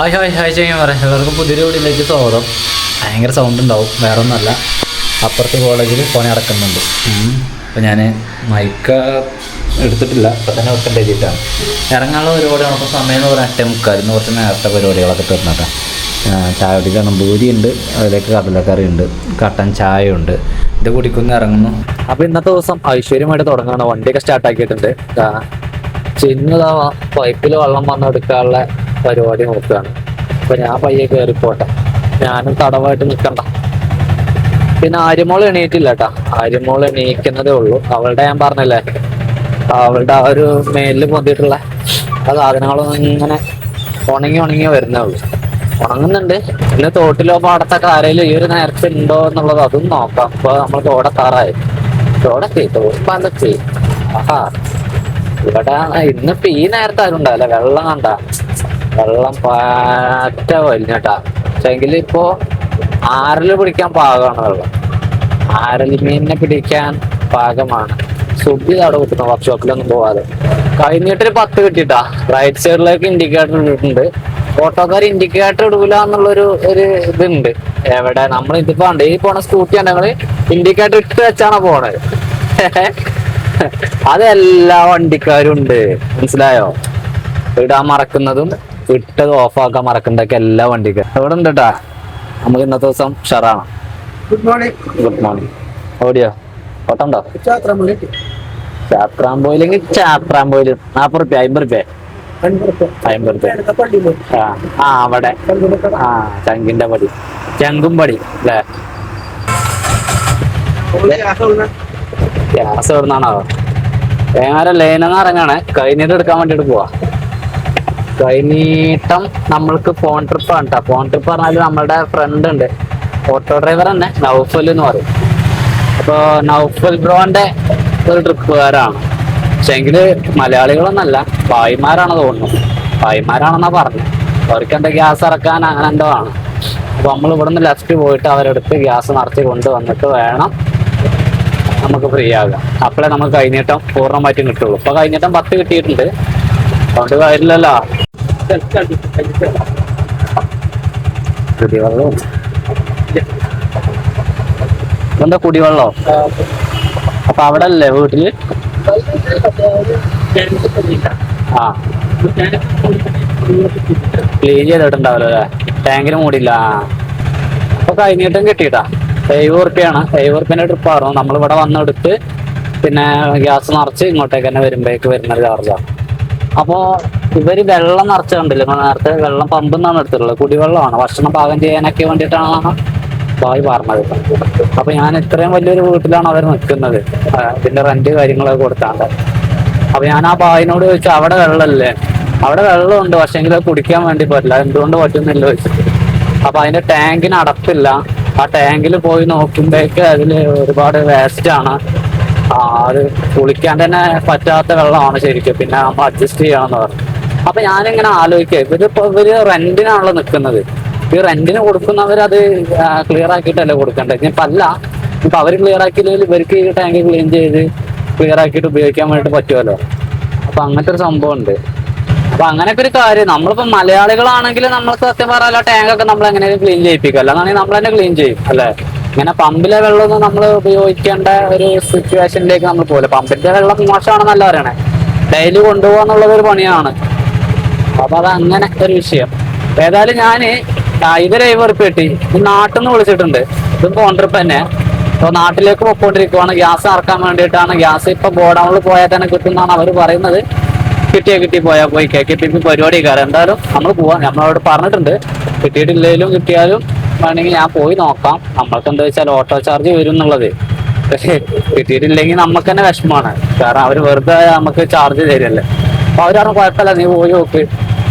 Hi hi hi ചെയ്യാൻ പറയാം എല്ലാവർക്കും പുതിയൊരു വീഡിയോയിലേക്ക് സ്വാഗതം. ഭയങ്കര സൗണ്ട് ഉണ്ടാവും, വേറെ ഒന്നല്ല, അപ്പുറത്തെ കോളേജിൽ ഫോൺ ഇറക്കുന്നുണ്ട്. അപ്പോൾ ഞാൻ മൈക്ക് എടുത്തിട്ടില്ല, ഇപ്പം തന്നെ വെക്കേണ്ട എഴുതിയിട്ടാണ്. ഇറങ്ങാനുള്ള പരിപാടിയാണ്. അപ്പോൾ സമയം എന്ന് പറഞ്ഞാൽ 8:45, കുറച്ച് നേരത്തെ പരിപാടികളൊക്കെ തീർന്നിട്ടാണ്. ചായ കുടിക്കണം, ബൂരി ഉണ്ട്, അതിലേക്ക് കടലക്കറി ഉണ്ട്, കട്ടൻ ചായ ഉണ്ട്, ഇത് കുടിക്കുന്ന ഇറങ്ങുന്നു. അപ്പോൾ ഇന്നത്തെ ദിവസം ഐശ്വര്യമായിട്ട് തുടങ്ങുകയാണ്. വണ്ടിയൊക്കെ സ്റ്റാർട്ടാക്കിയിട്ടുണ്ട്. ചിന്നതാ പൈപ്പിൽ വെള്ളം വന്നെടുക്കാനുള്ള പരിപാടി നോക്കുകയാണ്. അപ്പൊ ഞാൻ പയ്യെ കയറിപ്പോട്ടെ, ഞാനും തടവായിട്ട് നിൽക്കണ്ട. പിന്നെ ആര്യമോൾ എണീറ്റില്ല കേട്ടാ, ആര്യമോൾ എണീക്കുന്നതേ ഉള്ളൂ. അവളുടെ ഞാൻ പറഞ്ഞല്ലേ, അവളുടെ ആ ഒരു മേലിൽ പൊന്തിയിട്ടുള്ള ആ സാധനങ്ങളൊന്നും ഇങ്ങനെ ഉണങ്ങി വരുന്നേ ഉള്ളൂ. ഉണങ്ങുന്നുണ്ട്. പിന്നെ തോട്ടിലോ പാടത്തൊക്കെ ആരെങ്കിലും ഈ ഒരു നേരത്തെ ഉണ്ടോ എന്നുള്ളത് അതും നോക്കാം. അപ്പൊ നമ്മൾ തോടത്താറായി, തോടത്തി ആഹാ. ഇവിടെ ഇന്നിപ്പോ ഈ നേരത്തെ ആരും ഉണ്ടാവില്ല. വെള്ളം കണ്ട, വെള്ളം പാറ്റ വലിഞ്ഞട്ടാ. പക്ഷെങ്കിൽ ഇപ്പോ ആരല് പിടിക്കാൻ പാകമാണ് വെള്ളം. ആരൽ മീനിനെ പിടിക്കാൻ പാകമാണ്. സുബി അവിടെ കിട്ടുന്നു, വർക്ക്ഷോപ്പിലൊന്നും പോവാതെ. കഴിഞ്ഞിട്ടൊരു 10 കിട്ടിട്ടാ. റൈറ്റ് സൈഡിലേക്ക് ഇൻഡിക്കേറ്റർ ഇട്ടിട്ടുണ്ട്. ഓട്ടോക്കാർ ഇൻഡിക്കേറ്റർ ഇടൂല എന്നുള്ളൊരു ഇതുണ്ട്. എവിടെ നമ്മൾ ഇതിപ്പോ ഉണ്ട്, ഈ പോണ സ്കൂട്ടി ഉണ്ടെങ്കിൽ ഇൻഡിക്കേറ്റർ ഇട്ട് വെച്ചാണ് പോണത്. അതെല്ലാ വണ്ടിക്കാരും ഉണ്ട്, മനസ്സിലായോ? ഇടാൻ മറക്കുന്നതും ഇട്ടത് ഓഫാക്കാൻ മറക്കുന്നതൊക്കെ എല്ലാ വണ്ടിക്കാരും ഇവിടെ ഉണ്ട് കേട്ടാ. നമുക്ക് ഇന്നത്തെ ദിവസം ഷറാണ്. Good morning. ഓടിയോ? ഓട്ടണ്ടോ? ചാത്രാമ്പോയിലെങ്കിൽ ചാത്രാമ്പോയില് 40 റുപ്യ, 50 റുപ്യ. ആ അവിടെ ചങ്കിന്റെ പടി, ചങ്കും പടി അല്ലേ? ഗ്യാസ് എവിടുന്നാണോ? വേറെ ലൈനെന്ന് ഇറങ്ങാണ്. കൈനീട്ടം എടുക്കാൻ വേണ്ടിട്ട് പോവാ. കൈനീട്ടം നമ്മൾക്ക് ഫോൺ ട്രിപ്പാണ് കേട്ടോ. ഫോൺ ട്രിപ്പ് പറഞ്ഞാല് നമ്മളുടെ ഫ്രണ്ട് ഉണ്ട്, ഓട്ടോ ഡ്രൈവർ തന്നെ, നൗഫൽ എന്ന് പറയും. അപ്പൊ നൗഫൽ ബ്രോന്റെ ഒരു ട്രിപ്പുകാരാണ്. പക്ഷെ എങ്കില് മലയാളികളൊന്നല്ല, ഭായിമാരാണ് തോന്നുന്നു. ഭായിമാരാണെന്നാ പറഞ്ഞു. അവർക്ക് എന്താ ഗ്യാസ് ഇറക്കാൻ അങ്ങനെ എന്തോ ആണ്. അപ്പൊ നമ്മൾ ഇവിടുന്ന് ലെഫ്റ്റ് പോയിട്ട് അവരെടുത്ത് ഗ്യാസ് നിറച്ച് കൊണ്ടുവന്നിട്ട് വേണം നമുക്ക് ഫ്രീ ആകാം. അപ്പോഴേ നമുക്ക് കൈനീട്ടം പൂർണ്ണമായിട്ടും കിട്ടുള്ളൂ. ഇപ്പൊ കൈനീട്ടം 10 കിട്ടിയിട്ടുണ്ട്, അതുകൊണ്ട് കാര്യമില്ലല്ലോ. കുടിവെള്ളവും എന്താ കുടിവെള്ളോ? അപ്പൊ അവിടെ അല്ലേ വീട്ടില്? ക്ലീൻ ചെയ്തിട്ടുണ്ടാവല്ലോ അല്ലേ? ടാങ്കിന് മൂടില്ല. അപ്പൊ കൈനീട്ടം കിട്ടിയിട്ടാ. 70 റുപ്യാണ്. 70 റുപ്യന്റെ ട്രിപ്പായിരുന്നു. നമ്മളിവിടെ വന്നെടുത്ത് പിന്നെ ഗ്യാസ് നിറച്ച് ഇങ്ങോട്ടേക്ക് തന്നെ വരുന്നൊരു ചാർജാണ്. അപ്പോ ഇവര് വെള്ളം നിറച്ച് കണ്ടില്ല, നേരത്തെ വെള്ളം പമ്പിൽ നിന്നാണ് എടുത്തിട്ടുള്ളത്. കുടിവെള്ളമാണ്, ഭക്ഷണം പാകം ചെയ്യാനൊക്കെ വേണ്ടിയിട്ടാണ് ഭായി പറഞ്ഞത്. അപ്പൊ ഞാൻ ഇത്രയും വലിയൊരു വീട്ടിലാണ് അവർ നിൽക്കുന്നത്, ഇതിന്റെ റെന്റ് കാര്യങ്ങളൊക്കെ കൊടുത്താണ്ട്. അപ്പൊ ഞാൻ ആ ഭായിനോട് ചോദിച്ചു, അവിടെ വെള്ളമല്ലേ? അവിടെ വെള്ളമുണ്ട്, പക്ഷെ എങ്കിൽ അത് കുടിക്കാൻ വേണ്ടി പറ്റില്ല. എന്തുകൊണ്ട് പറ്റുന്നില്ല ചോദിച്ചു. അപ്പൊ അതിന്റെ ടാങ്കിന് അടപ്പില്ല. ആ ടാങ്കിൽ പോയി നോക്കുമ്പോഴേക്ക് അതിൽ ഒരുപാട് വേസ്റ്റ് ആണ്. അത് കുളിക്കാൻ തന്നെ പറ്റാത്ത വെള്ളമാണ് ശരിക്കും. പിന്നെ നമ്മൾ അഡ്ജസ്റ്റ് ചെയ്യണമെന്ന് പറഞ്ഞു. അപ്പൊ ഞാനിങ്ങനെ ആലോചിക്കുക, ഇവര് റെന്റിനാണല്ലോ നിൽക്കുന്നത്. ഈ റെന്റിന് കൊടുക്കുന്നവരത് ക്ലിയർ ആക്കിയിട്ടല്ലേ കൊടുക്കേണ്ടത്. ഇനിയിപ്പോ അല്ല, ഇപ്പൊ അവര് ക്ലിയർ ആക്കിയില്ലെങ്കിൽ ഇവർക്ക് ഈ ടാങ്ക് ക്ലീൻ ചെയ്ത് ക്ലിയർ ആക്കിയിട്ട് ഉപയോഗിക്കാൻ വേണ്ടിട്ട് പറ്റുമല്ലോ. അപ്പൊ അങ്ങനത്തെ ഒരു സംഭവം ഉണ്ട്. അപ്പൊ അങ്ങനെയൊക്കെ ഒരു കാര്യം. നമ്മളിപ്പോ മലയാളികളാണെങ്കിൽ നമ്മൾക്ക് സത്യം പറയാലോ, ടാങ്കൊക്കെ നമ്മൾ എങ്ങനെയും ക്ലീൻ ചെയ്യിപ്പിക്കുക, അല്ലാന്നാണെങ്കിൽ നമ്മൾ തന്നെ ക്ലീൻ ചെയ്യും അല്ലെ? ഇങ്ങനെ പമ്പിലെ വെള്ളമൊന്നും നമ്മൾ ഉപയോഗിക്കേണ്ട ഒരു സിറ്റുവേഷനിലേക്ക് നമ്മൾ പോകില്ല. പമ്പിന്റെ വെള്ളം മോശമാണെന്നല്ല പറയണേ, ഡെയിലി കൊണ്ടുപോകാന്നുള്ളത് ഒരു പണിയാണ്. അപ്പൊ അത് അങ്ങനെ ഒരു വിഷയം. ഏതായാലും ഞാന് ഇവരെ 70 റുപ്യ കിട്ടി. നാട്ടിൽ നിന്ന് വിളിച്ചിട്ടുണ്ട്. ഇതും ഫോൺ ട്രിപ്പ് തന്നെ. അപ്പൊ നാട്ടിലേക്ക് പൊക്കോണ്ടിരിക്കുവാണ്. ഗ്യാസ് ഇറക്കാൻ വേണ്ടിയിട്ടാണ്. ഗ്യാസ് ഇപ്പൊ ഗോഡൌണിൽ പോയാൽ തന്നെ കിട്ടുന്നതാണ് അവർ പറയുന്നത്. കിട്ടി പോയാൽ പോയി KKPP പരിപാടി കയറാം. എന്തായാലും നമ്മൾ പോവാം. നമ്മളവിടെ പറഞ്ഞിട്ടുണ്ട്, കിട്ടിയിട്ടില്ലെങ്കിലും കിട്ടിയാലും വേണമെങ്കിൽ ഞാൻ പോയി നോക്കാം. നമ്മൾക്ക് എന്താ വെച്ചാൽ ഓട്ടോ ചാർജ് വരും എന്നുള്ളത്. പക്ഷേ കിട്ടിയിട്ടില്ലെങ്കിൽ നമുക്ക് തന്നെ വിഷമമാണ്. കാരണം അവർ വെറുതെ നമുക്ക് ചാർജ് തരില്ലേ. അപ്പൊ അവരാണ് കുഴപ്പമില്ല, നീ പോയി നോക്ക്,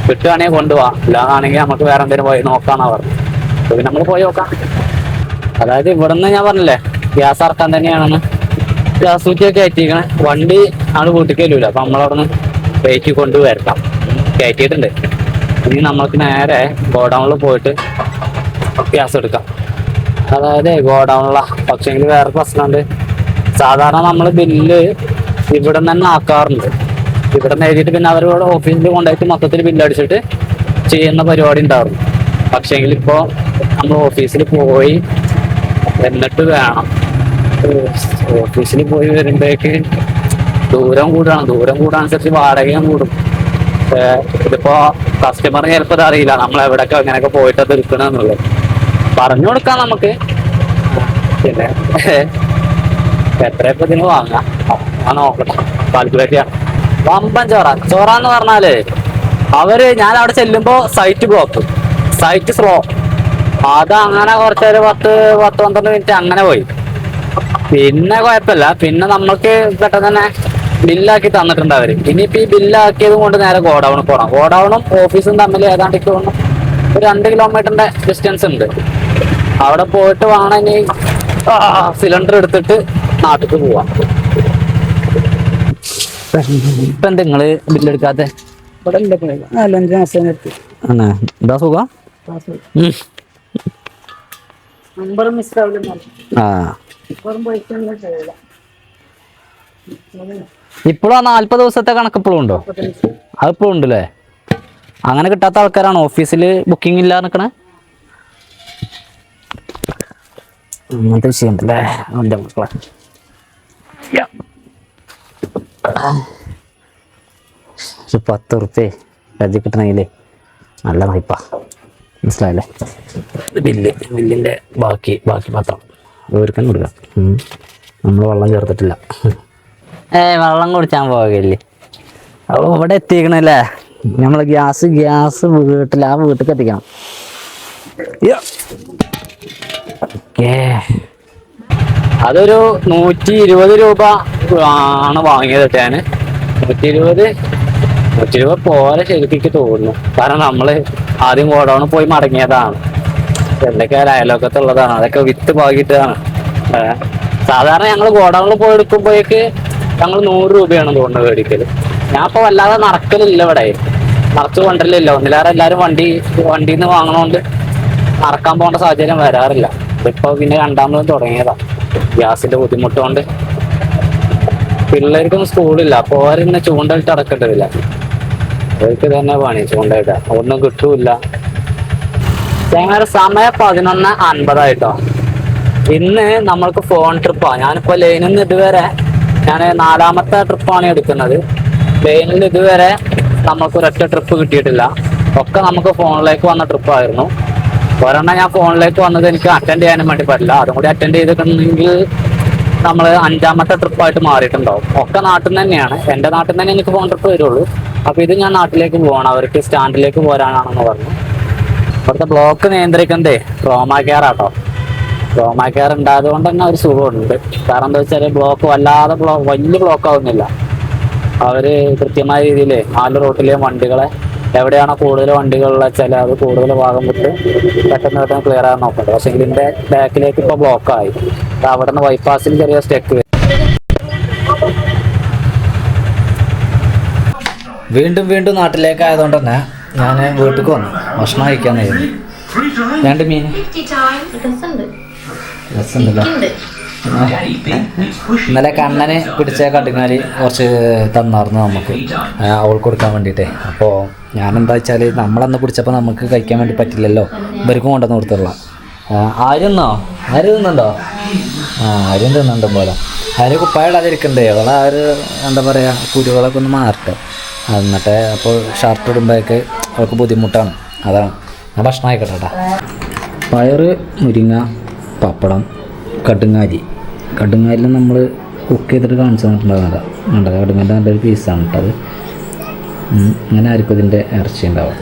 കിട്ടുകയാണെങ്കിൽ കൊണ്ടുപോവാം, ഇല്ലാന്നാണെങ്കിൽ നമുക്ക് വേറെ എന്തെങ്കിലും പോയി നോക്കാന്നാ പറഞ്ഞു. അപ്പൊ പിന്നെ നമ്മൾ പോയി നോക്കാം. അതായത് ഇവിടുന്ന് ഞാൻ പറഞ്ഞില്ലേ ഗ്യാസ് ഇറക്കാൻ തന്നെയാണെന്ന്. ഗ്യാസ് കുറ്റിയൊക്കെ കയറ്റിക്കണേ. വണ്ടി ആള് വീട്ടിൽ കയറ്റൂല. അപ്പൊ നമ്മളവിടുന്ന് കയറ്റി കൊണ്ടുവരക്കാം. കയറ്റിയിട്ടുണ്ട്. ഇനി നമ്മൾക്ക് നേരെ ഗോഡൌണിൽ പോയിട്ട് ഗ്യാസ് എടുക്കാം. അതായത് ഗോഡൌണില. പക്ഷെങ്കിൽ വേറെ പ്രശ്നമുണ്ട്. സാധാരണ നമ്മൾ ബില്ല് ഇവിടെ തന്നെ ആക്കാറുണ്ട്. ഇവിടെ നിന്ന് എഴുതിയിട്ട് പിന്നെ അവരോട് ഓഫീസിൽ കൊണ്ടുപോയിട്ട് മൊത്തത്തിൽ ബില്ല് അടിച്ചിട്ട് ചെയ്യുന്ന പരിപാടി ഉണ്ടാവും. പക്ഷെങ്കിൽ ഇപ്പോ നമ്മൾ ഓഫീസിൽ പോയി എന്നിട്ട് വേണം, ഓഫീസിൽ പോയി വരുമ്പോഴേക്ക് ദൂരം കൂടാനുസരിച്ച് വാടകയും കൂടും. ഇതിപ്പോ കസ്റ്റമറിന് ചിലപ്പോൾ ഇത് അറിയില്ല നമ്മൾ എവിടെയൊക്കെ അങ്ങനെയൊക്കെ പോയിട്ട് എടുക്കണമെന്നുള്ളത്. പറഞ്ഞു കൊടുക്കാം നമുക്ക്. പിന്നെ എത്രയപ്പോ ഇതിന് വാങ്ങാം നോക്കട്ടെ, കാൽക്കുലേറ്റ് ചെയ്യാം. വമ്പൻ ചോറാന്ന് പറഞ്ഞാല് ഞാൻ അവിടെ ചെല്ലുമ്പോ സൈറ്റ് ബ്ലോക്ക്, സൈറ്റ് സ്ലോ, അതങ്ങനെ കുറച്ചൊരു 10-12 മിനിറ്റ് അങ്ങനെ പോയി. പിന്നെ കുഴപ്പമില്ല, പിന്നെ നമ്മൾക്ക് പെട്ടെന്ന് തന്നെ ബില്ലാക്കി തന്നിട്ടുണ്ട് അവര്. ഇനിയിപ്പോ ഈ ബില്ലാക്കിയത് കൊണ്ട് നേരെ ഗോഡൌണിൽ പോകണം. ഗോഡൌണും ഓഫീസും തമ്മിൽ ഏതാണ്ട് ഒരു 2 കിലോമീറ്ററിന്റെ ഡിസ്റ്റൻസ് ഉണ്ട്. അവിടെ പോയിട്ട് വേണം ഇനി സിലിണ്ടർ എടുത്തിട്ട് നാട്ടിലേക്ക് പോവാം. ഇപ്പൊ എന്താ നിങ്ങള് ബില്ലെടുക്കാത്ത? എന്താ സുഖം? ഇപ്പോഴും ആ 40 ദിവസത്തെ കണക്ക് ഇപ്പോഴും ഉണ്ടോ? അതിപ്പോഴും ഉണ്ടല്ലേ? അങ്ങനെ കിട്ടാത്ത ആൾക്കാരാണ് ഓഫീസിൽ ബുക്കിംഗ് ഇല്ല നിക്കണേ. അങ്ങനത്തെ വിഷയമുണ്ടല്ലേ എൻ്റെ മക്കളെ. 10 ഉറുപ്പ്യ കരുതി കിട്ടണമെങ്കിലേ നല്ല വായ്പ, മനസ്സിലായല്ലേ? ബില്ലിൻ്റെ ബാക്കി പത്രം ഓർക്കാൻ കൊടുക്കാം. നമ്മൾ വെള്ളം ചേർത്തിട്ടില്ല. വെള്ളം കുടിച്ചാൻ പോകല്ലേ. അപ്പോൾ ഇവിടെ എത്തിക്കണല്ലേ നമ്മൾ ഗ്യാസ് വീട്ടിലേക്ക് എത്തിക്കണം. അതൊരു 120 രൂപ ആണ് വാങ്ങിയത്. ഞാൻ 120 പോലെ ശരിക്കും തോന്നുന്നു. കാരണം നമ്മള് ആദ്യം ഗോഡൌണിൽ പോയി മടങ്ങിയതാണ്. എന്തൊക്കെ അയലോക്കത്തുള്ളതാണ്, അതൊക്കെ വിത്ത് പാകിയിട്ടാണ്. സാധാരണ ഞങ്ങൾ ഗോഡൌണിൽ പോയി എടുക്കുമ്പോഴേക്ക് ഞങ്ങൾ 100 രൂപയാണ് തോന്നുന്നത് മേടിക്കല്. ഞാൻ ഇപ്പൊ വല്ലാതെ നടക്കലില്ല, ഇവിടെ നിറച്ച് കൊണ്ടരില്ല. ഒന്നിലേറെ എല്ലാവരും വണ്ടിയിൽ നിന്ന് വാങ്ങണോണ്ട് നടക്കാൻ പോകേണ്ട സാഹചര്യം വരാറില്ല. ഇപ്പൊ പിന്നെ 2ാമതും തുടങ്ങിയതാ ഗ്യാസിന്റെ ബുദ്ധിമുട്ട് കൊണ്ട്. പിള്ളേർക്കൊന്നും സ്കൂളില്ല, അപ്പൊ അവരിന്ന് ചൂണ്ടയിട്ട് അടക്കേണ്ടതില്ല. അവർക്ക് തന്നെ പണി ചൂണ്ടയിട്ട, ഒന്നും കിട്ടൂല. ഞങ്ങളുടെ സമയം 11:50 ഇന്ന് നമ്മൾക്ക് ഫോൺ ട്രിപ്പാ. ഞാനിപ്പോ ലൈനിൽ നിന്ന് ഇതുവരെ ഞാൻ 4ാമത്തെ ട്രിപ്പാണ് എടുക്കുന്നത്. ലൈനിൽ ഇതുവരെ നമുക്ക് ഒരൊറ്റ ട്രിപ്പ് കിട്ടിയിട്ടില്ല. ഒക്കെ നമുക്ക് ഫോണിലേക്ക് വന്ന ട്രിപ്പായിരുന്നു. ഒരെണ്ണം ഞാൻ ഫോണിലേക്ക് വന്നത് എനിക്ക് അറ്റൻഡ് ചെയ്യാനും വേണ്ടി പറ്റില്ല. അതും കൂടി അറ്റൻഡ് ചെയ്തിട്ടുണ്ടെങ്കിൽ നമ്മൾ 5ാമത്തെ ട്രിപ്പായിട്ട് മാറിയിട്ടുണ്ടാവും. ഒക്കെ നാട്ടിൽ നിന്ന് തന്നെയാണ്, എൻ്റെ നാട്ടിൽ നിന്ന് തന്നെ എനിക്ക് ഫോൺ ട്രിപ്പ് വരുള്ളൂ. അപ്പോൾ ഇത് ഞാൻ നാട്ടിലേക്ക് പോകണം, അവർക്ക് സ്റ്റാൻഡിലേക്ക് പോരാനാണെന്ന് പറഞ്ഞു. ഇവിടുത്തെ ബ്ലോക്ക് നിയന്ത്രിക്കുന്നതേ ട്രോമാ കെയർ ആട്ടോ. ട്രോമാ കെയർ ഉണ്ടായത് കൊണ്ട് തന്നെ ഒരു സുഖമുണ്ട്. കാരണം എന്താ വെച്ചാൽ ബ്ലോക്ക് വല്ലാതെ വലിയ ബ്ലോക്ക് ആവുന്നില്ല. അവർ കൃത്യമായ രീതിയിൽ 4 റൂട്ടിലെയും വണ്ടികളെ എവിടെയാണോ കൂടുതൽ വണ്ടികളിൽ വെച്ചാൽ അത് കൂടുതൽ ഭാഗം വിട്ട് പെട്ടെന്ന് ക്ലിയർ ആകാൻ നോക്കട്ടെ. പക്ഷേ ഇതിൻ്റെ ബാക്കിലേക്ക് ഇപ്പോൾ ബ്ലോക്കായി. അവിടെ നിന്ന് ബൈപ്പാസിൽ ചെറിയ സ്റ്റെക്ക് വരും. വീണ്ടും നാട്ടിലേക്ക് ആയതുകൊണ്ട് തന്നെ ഞാൻ വീട്ടിലേക്ക് വന്നു ഭക്ഷണം കഴിക്കാന്നായിരുന്നു. 2 മീൻ രസമുണ്ടല്ലോ. ഇന്നലെ കണ്ണന് പിടിച്ച കടുങ്ങാലി കുറച്ച് തന്നായിരുന്നു നമുക്ക്, അവൾക്ക് കൊടുക്കാൻ വേണ്ടിയിട്ടേ. അപ്പോൾ ഞാനെന്താ വെച്ചാൽ നമ്മളന്ന് പിടിച്ചപ്പോൾ നമുക്ക് കഴിക്കാൻ വേണ്ടി പറ്റില്ലല്ലോ, ഇവർക്കും കൊണ്ടുവന്ന് കൊടുത്തുള്ള. ആരും തിന്നുന്നുണ്ടോ? ആരും തിന്നുണ്ടോ പോലെ. അതിന് കുപ്പായിടാതിരിക്കണ്ടേ, അവളെ എന്താ പറയുക, കുരുകളൊക്കെ ഒന്ന് മാറട്ടെ. എന്നിട്ട് അപ്പോൾ ഷർട്ട് ഇടുമ്പോഴേക്ക് അവൾക്ക് ബുദ്ധിമുട്ടാണ്. അതാണ് ഞാൻ ഭക്ഷണം ആയിക്കോട്ടെ. പയറ്, മുരിങ്ങ, പപ്പടം, കടുങ്ങാലിൽ നമ്മൾ കുക്ക് ചെയ്തിട്ട് കാണിച്ചു തന്നിട്ടുണ്ടാകുന്നതാണ്. കണ്ടത് കടുങ്ങാലിൻ്റെ നല്ലൊരു പീസാണ് കേട്ടത്. അങ്ങനെ ആയിരിക്കും ഇതിൻ്റെ ഇറച്ചി ഉണ്ടാവും.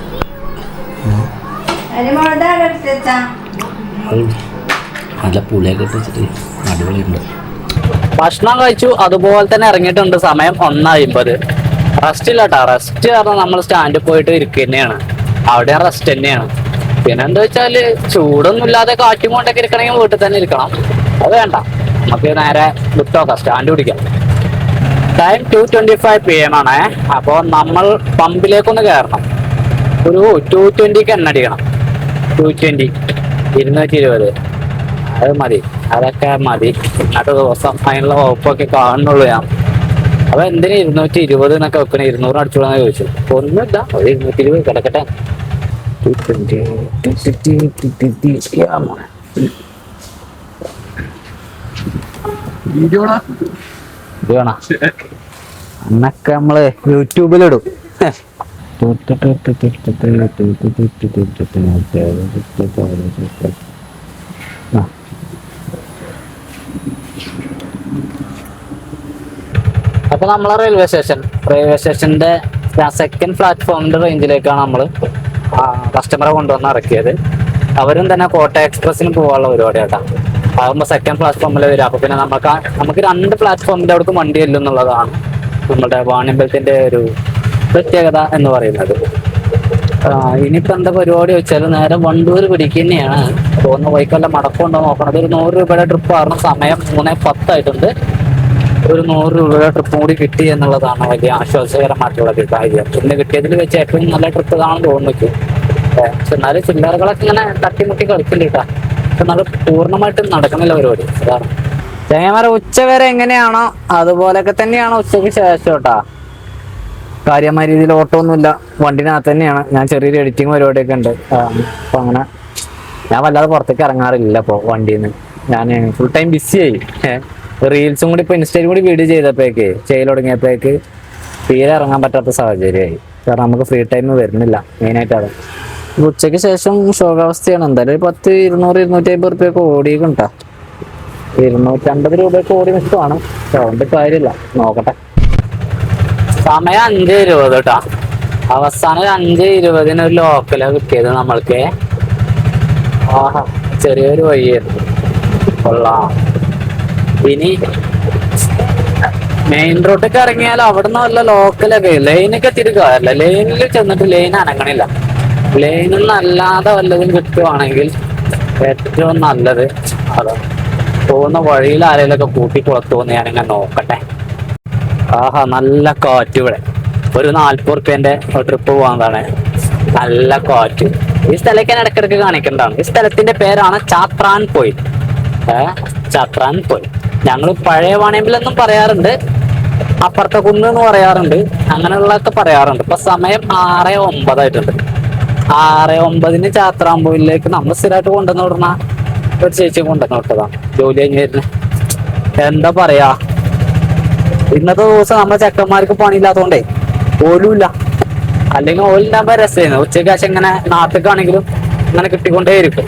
നല്ല പുളിയൊക്കെ ഇട്ട് വെച്ചിട്ട് അടിപൊളിയുണ്ട്. ഭക്ഷണം കഴിച്ചു, അതുപോലെ തന്നെ ഇറങ്ങിയിട്ടുണ്ട്. സമയം 1:50. റെസ്റ്റ് ഇല്ല കേട്ടോ. റെസ്റ്റ് കാരണം നമ്മൾ സ്റ്റാൻഡിൽ പോയിട്ട് ഇരിക്കുക തന്നെയാണ്. അവിടെ റെസ്റ്റ് തന്നെയാണ്. പിന്നെ എന്താ വെച്ചാല് ചൂടൊന്നും ഇല്ലാതെ കാറ്റും കൊണ്ടൊക്കെ ഇരിക്കണമെങ്കിൽ വീട്ടിൽ തന്നെ ഇരിക്കണം. അത് വേണ്ട, നമുക്ക് നേരെ വിട്ടോക്കാം, സ്റ്റാൻഡ് പിടിക്കാം. ടൈം 2:25 PM ആണ്. അപ്പോൾ നമ്മൾ പമ്പിലേക്കൊന്ന് കയറണം. ഒരു 220 എണ്ണ അടിക്കണം. 220 220 അത് മതി, അതൊക്കെ മതി. ഇന്നത്തെ ദിവസം അതിനുള്ള വകുപ്പൊക്കെ കാണുന്നുള്ളൂ ഞാൻ. അപ്പോൾ എന്തിനാ 220 എന്നൊക്കെ വെക്കണേ? 200 അടിച്ചോളാന്ന് ചോദിച്ചു. ഒന്നുമില്ല, 220 കിടക്കട്ടെ. അന്നൊക്കെ നമ്മള് യൂട്യൂബിലിടും. അപ്പൊ നമ്മളെ റെയിൽവേ സ്റ്റേഷന്റെ സെക്കൻഡ് പ്ലാറ്റ്ഫോമിന്റെ റേഞ്ചിലേക്കാണ് നമ്മൾ കസ്റ്റമറെ കൊണ്ടുവന്ന് ഇറക്കിയത്. അവരും തന്നെ കോട്ടയം എക്സ്പ്രസിന് പോകാനുള്ള പരിപാടി കേട്ടാ. ആകുമ്പോൾ സെക്കൻഡ് പ്ലാറ്റ്ഫോമിൽ വരും. അപ്പൊ പിന്നെ നമുക്ക് 2 പ്ലാറ്റ്ഫോമിന്റെ അവിടേക്ക് വണ്ടി ചെല്ലും എന്നുള്ളതാണ് നമ്മുടെ വാണിയമ്പലത്തിന്റെ ഒരു പ്രത്യേകത എന്ന് പറയുന്നത്. ഇനിയിപ്പോ എന്താ പരിപാടി വെച്ചാൽ നേരെ വണ്ടൂർ പിടിക്കുക തന്നെയാണ്. പോകുന്ന വൈക്കല്ല മടക്കമുണ്ടോ നോക്കണം. ഒരു 100 രൂപയുടെ ട്രിപ്പ് ആയിരുന്നു. സമയം 3:10 ആയിട്ടുണ്ട്. ഒരു 100 രൂപയുടെ ട്രിപ്പ് കൂടി കിട്ടി എന്നുള്ളതാണ് വലിയ ആശ്വാസകരമായിട്ടുള്ള ഒരു കാര്യം. ഇന്ന് കിട്ടിയതിൽ വെച്ച് ഏറ്റവും നല്ല ട്രിപ്പ് ഇതാണെന്ന് തോന്നുന്നു. പക്ഷെ എന്നാലും ചില്ലറകളൊക്കെ ഇങ്ങനെ തട്ടിമുട്ടി കളിക്കില്ല. പക്ഷെ എന്നാലും പൂർണ്ണമായിട്ടും നടക്കുന്നില്ല പരിപാടി. അതാണ് ചങ്ങന്മാരെ ഉച്ച വരെ എങ്ങനെയാണോ അതുപോലൊക്കെ തന്നെയാണോ ഉച്ചയ്ക്ക് ശേഷം കേട്ടാ. കാര്യമായ രീതിയിൽ ഓട്ടോ ഒന്നുമില്ല. വണ്ടിനകത്ത് തന്നെയാണ്. ഞാൻ ചെറിയൊരു എഡിറ്റിങ് പരിപാടിയൊക്കെ ഉണ്ട്. അപ്പൊ അങ്ങനെ ഞാൻ വല്ലാതെ പുറത്തേക്ക് ഇറങ്ങാറില്ല. ഇപ്പോൾ വണ്ടിയിൽ നിന്ന് ഞാൻ ഫുൾ ടൈം ബിസിയായി. റീൽസും കൂടി ഇപ്പൊ ഇൻസ്റ്റയിൽ കൂടി വീഡിയോ ചെയ്ത് തുടങ്ങിയപ്പോഴേക്ക് തീരെ ഇറങ്ങാൻ പറ്റാത്ത സാഹചര്യമായി. കാരണം നമുക്ക് ഫ്രീ ടൈം വരുന്നില്ല. മെയിനായിട്ട് അത് ഉച്ചയ്ക്ക് ശേഷം ശോകാവസ്ഥയാണ്. എന്തായാലും ഒരു 10, 200, 250 റുപ്യൊക്കെ ഓടിയിട്ടുണ്ടാ. 250 രൂപയൊക്കെ ഓടി നിൽക്കുവാണ്. അതുകൊണ്ട് കാര്യമില്ല. നോക്കട്ടെ. സമയം 5:20 കേട്ടാ. അവസാനം 5:20 ഒരു ലോക്കലാണ് കിട്ടിയത് നമ്മൾക്ക്. ആഹാ, ചെറിയൊരു വഴിയായിരുന്നു. കൊള്ളാം. ഇനി മെയിൻ റോഡൊക്കെ ഇറങ്ങിയാൽ അവിടുന്ന് വല്ല ലോക്കലൊക്കെ ലൈനൊക്കെ തിരികാറില്ല. ലൈനിൽ ചെന്നിട്ട് ലൈൻ അനങ്ങണില്ല. ലൈനിൽ നിന്നല്ലാതെ വല്ലതും കിട്ടുവാണെങ്കിൽ ഏറ്റവും നല്ലത് അതാണ്. പോകുന്ന വഴിയിൽ ആരെങ്കിലൊക്കെ കൂട്ടി കുളത്തുമെന്ന് ഞാനിങ്ങനെ നോക്കട്ടെ. ആഹാ, നല്ല കാറ്റ്. ഇവിടെ ഒരു 40 റുപ്യന്റെ ട്രിപ്പ് പോകാതാണ്. നല്ല കാറ്റ്. ഈ സ്ഥലമൊക്കെ ഞാൻ ഇടയ്ക്കിടയ്ക്ക് കാണിക്കേണ്ടതാണ്. ഈ സ്ഥലത്തിന്റെ പേരാണ് ചാത്രാൻ പോയിന്റ്. ചാത്രാൻ പോയിന്റ്. ഞങ്ങൾ പഴയ വാണിയമ്പലെന്നും പറയാറുണ്ട്, അപ്പുറത്തെ കുന്ന് എന്ന് പറയാറുണ്ട്, അങ്ങനെയുള്ളതൊക്കെ പറയാറുണ്ട്. ഇപ്പൊ സമയം 6:09 ആയിട്ടുണ്ട്. 6:09 ചാത്രാൻപോയിലേക്ക് നമ്മൾ സ്ഥിരമായിട്ട് കൊണ്ടുവന്ന് വിടണ ഒരു ചേച്ചി കൊണ്ടുവന്ന് വിട്ടതാണ്. ജോലി കഴിഞ്ഞ് വരുന്നത്. എന്താ പറയാ, ഇന്നത്തെ ദിവസം നമ്മുടെ ചെക്കന്മാർക്ക് പണിയില്ലാത്തതുകൊണ്ടേ ഓലുമില്ല. അല്ലെങ്കിൽ ഓലുണ്ടാകുമ്പോ രസമായിരുന്നു. ഉച്ചയ്ക്ക് ശേഷം ഇങ്ങനെ നാട്ടിലേക്കാണെങ്കിലും ഇങ്ങനെ കിട്ടിക്കൊണ്ടേയിരിക്കും.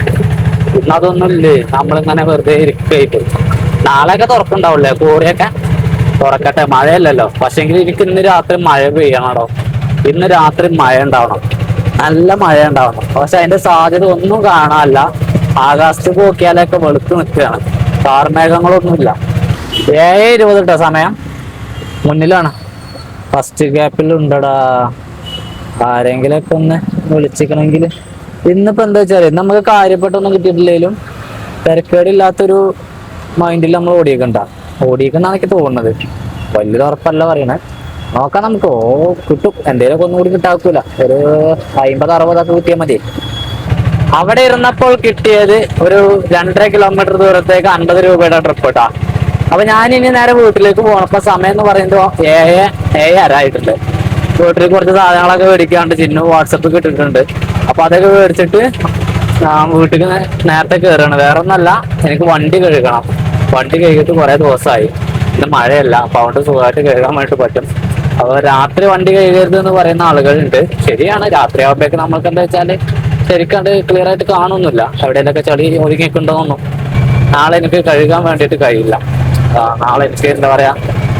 ഇന്നതൊന്നുമില്ലേ, നമ്മളിങ്ങനെ വെറുതെ ഇരിക്കുകയായിട്ട്. നാളെയൊക്കെ തുറക്കുണ്ടാവില്ലേ കോറിയൊക്കെ? തുറക്കട്ടെ, മഴയല്ലല്ലോ. പക്ഷെങ്കിൽ എനിക്ക് ഇന്ന് രാത്രി മഴ പെയ്യണോ. ഇന്ന് രാത്രി മഴ ഉണ്ടാവണം, നല്ല മഴ ഉണ്ടാവണം. പക്ഷെ അതിന്റെ സാധ്യത ഒന്നും കാണാനല്ല. ആകാശത്ത് നോക്കിയാലൊക്കെ വെളുത്ത് നിൽക്കുകയാണ്. കാർമേഘങ്ങളൊന്നുമില്ല. 7:20 കേട്ടോ സമയം. മുന്നിലാണ്. ഫസ്റ്റ് ഗ്യാപ്പിൽ ഉണ്ടടാ. ആരെങ്കിലൊക്കെ ഒന്ന് വിളിച്ചിക്കണമെങ്കിൽ. ഇന്നിപ്പോ എന്താ വെച്ചാല് നമുക്ക് കാര്യപ്പെട്ടൊന്നും കിട്ടിയിട്ടില്ലെങ്കിലും തിരക്കേടില്ലാത്തൊരു മൈൻഡിൽ നമ്മൾ ഓടിയെന്നാണ് എനിക്ക് തോന്നുന്നത്. വലിയൊരു ഉറപ്പല്ല പറയണേ. നോക്കാം നമുക്ക്. കിട്ടും. എന്തെങ്കിലുമൊക്കെ ഒന്നുകൂടി കിട്ടാക്കൂല. ഒരു 50-60 കിട്ടിയാൽ മതി. അവിടെ ഇരുന്നപ്പോൾ കിട്ടിയത് ഒരു 2.5 കിലോമീറ്റർ ദൂരത്തേക്ക് 50 രൂപയുടെ ട്രിപ്പ് കേട്ടാ. അപ്പൊ ഞാനിനി നേരെ വീട്ടിലേക്ക് പോകണപ്പോ സമയം എന്ന് പറയുമ്പോൾ 7:30 ആയിട്ടുണ്ട്. വീട്ടിൽ കുറച്ച് സാധനങ്ങളൊക്കെ മേടിക്കാണ്ട് ചിന്നു വാട്സപ്പിൽ ഇട്ടിട്ടുണ്ട്. അപ്പൊ അതൊക്കെ മേടിച്ചിട്ട് വീട്ടിൽ നേരത്തെ കയറുകയാണ്. വേറെ ഒന്നല്ല, എനിക്ക് വണ്ടി കഴുകണം. വണ്ടി കഴുകിയിട്ട് കുറെ ദിവസമായി. ഇന്ന് മഴയല്ല, അപ്പൊ അതുകൊണ്ട് സുഖമായിട്ട് കഴുകാൻ വേണ്ടി പറ്റും. അപ്പൊ രാത്രി വണ്ടി കഴുകരുത് എന്ന് പറയുന്ന ആളുകളുണ്ട്. ശരിയാണ്. രാത്രി ആകുമ്പോഴേക്ക് നമ്മൾക്ക് എന്താ വെച്ചാല് ശരിക്കും ക്ലിയർ ആയിട്ട് കാണുന്നില്ല. എവിടെയെങ്കിലൊക്കെ ചളി ഒതുങ്ങിയിട്ടുണ്ടോന്നും. നാളെ എനിക്ക് കഴുകാൻ വേണ്ടിയിട്ട് കഴിയില്ല. നാളെ എനിക്ക് എന്താ പറയാ,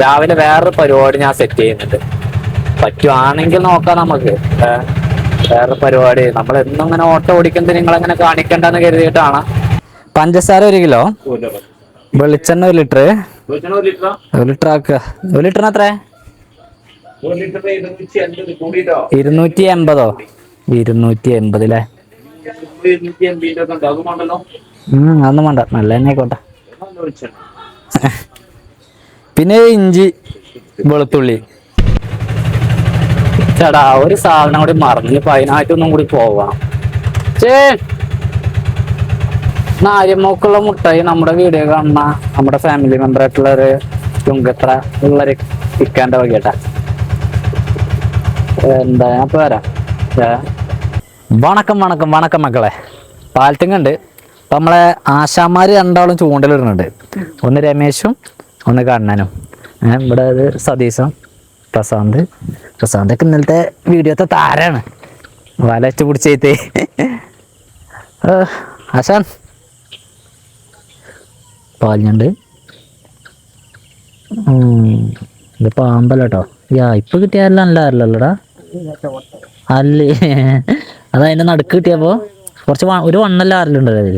രാവിലെ വേറൊരു പരിപാടി ഞാൻ സെറ്റ് ചെയ്യുന്നുണ്ട്. പറ്റുവാണെങ്കിൽ നോക്കാം നമുക്ക്. വേറെ പരിപാടി നമ്മൾ എന്നും ഇങ്ങനെ ഓട്ടോ ഓടിക്കുന്നത് നിങ്ങളെങ്ങനെ കാണിക്കണ്ടെന്ന് കരുതിയിട്ടാണ്. പഞ്ചസാര 1 കിലോ, വെളിച്ചെണ്ണ 1 ലിറ്റർ. 1 ലിറ്റർ ആക്കുക. 1 ലിറ്ററിന് എത്ര? 280. 280 അല്ലേ? അതൊന്നും വേണ്ട, നല്ല തന്നെ ആയിക്കോട്ടെ. പിന്നെ ഇഞ്ചി, വെളുത്തുള്ളി. ചേട്ടാ, ഒരു സാധനം കൂടി മറന്നു. ഇപ്പൊ അതിനായിട്ടൊന്നും കൂടി പോവാം. നാര്യമ്മക്കുള്ള മുട്ടായി നമ്മുടെ വീഡിയോ കാണുന്ന നമ്മുടെ ഫാമിലി മെമ്പർ ആയിട്ടുള്ളൊരു ചുങ്കത്ര ഉള്ളൊരു ഇക്കാന്റെ വകേട്ടാ. എന്താ ഞാൻ പോരാ. വണക്കം വണക്കം വണക്കം മക്കളെ, പാലത്തിങ്ങുണ്ട്. അപ്പം നമ്മളെ ആശാന്മാർ രണ്ടാളും ചൂണ്ടലിടുന്നുണ്ട്. ഒന്ന് രമേശും ഒന്ന് കണ്ണനും. ഇവിടെ ഇത് സതീശൻ, പ്രശാന്തൊക്കെ ഇന്നലത്തെ വീഡിയോത്തെ താരാണ്. വല വെച്ച് പിടിച്ചേത്തേ. ആശാൻ പാലിഞ്ഞുണ്ട്. ഇത് പാമ്പല്ല കേട്ടോ. ഇപ്പൊ കിട്ടിയാലും അല്ലല്ലോടാ. അല്ലേ അത് അതിൻ്റെ നടുക്ക് കിട്ടിയപ്പോൾ കുറച്ച് ഒരു വണ്ണല്ല ആരലുണ്ടല്ലോ അതിൽ.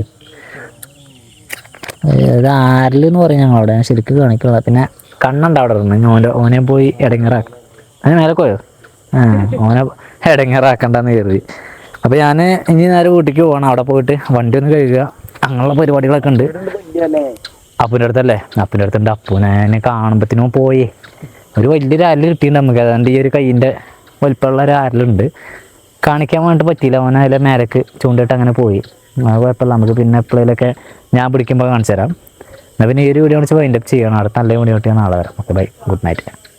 ഇത് ആരലെന്ന് പറയും ഞങ്ങളവിടെ. ഞാൻ ശരിക്കും കാണിക്കുക. പിന്നെ കണ്ണുണ്ട് അവിടെ ഇരുന്ന്. ഓനെ പോയി ഇടങ്ങേറാക്കും. അതിന് മേലെ പോയോ? ഓനെ ഇടങ്ങേറാക്കണ്ടെന്ന് കരുതി. അപ്പോൾ ഞാൻ ഇനി നേരെ വീട്ടിലേക്ക് പോകണം. അവിടെ പോയിട്ട് വണ്ടി ഒന്ന് കഴുകുക, അങ്ങനെയുള്ള പരിപാടികളൊക്കെ ഉണ്ട്. അപ്പൂൻ്റെ അടുത്തല്ലേ? അപ്പൂൻ്റെ അടുത്തുണ്ട്. അപ്പൂനെ കാണുമ്പോഴത്തേനും പോയി ഒരു വലിയൊരു ആരൽ കിട്ടിയിട്ടുണ്ട് നമുക്ക്. അതുകൊണ്ട് ഈ ഒരു കൈയിൻ്റെ വലിപ്പമുള്ള ഒരു ആരലുണ്ട്. കാണിക്കാൻ വേണ്ടിയിട്ട് പറ്റിയില്ല. അവൻ അതിലെ മേലേക്ക് ചൂണ്ടിട്ട് അങ്ങനെ പോയി. അത് കുഴപ്പമില്ല. നമുക്ക് പിന്നെ എപ്പോഴേലൊക്കെ ഞാൻ പിടിക്കുമ്പോൾ കാണിച്ചു തരാം. എന്നാൽ പിന്നെ ഈ ഒരു വീഡിയോ കാണിച്ച് വൈൻഡപ്പ് ചെയ്യണം. അടുത്ത നല്ല വീഡിയോ കിട്ടിയാൽ നാളെ വരാം. Okay, bye, good night.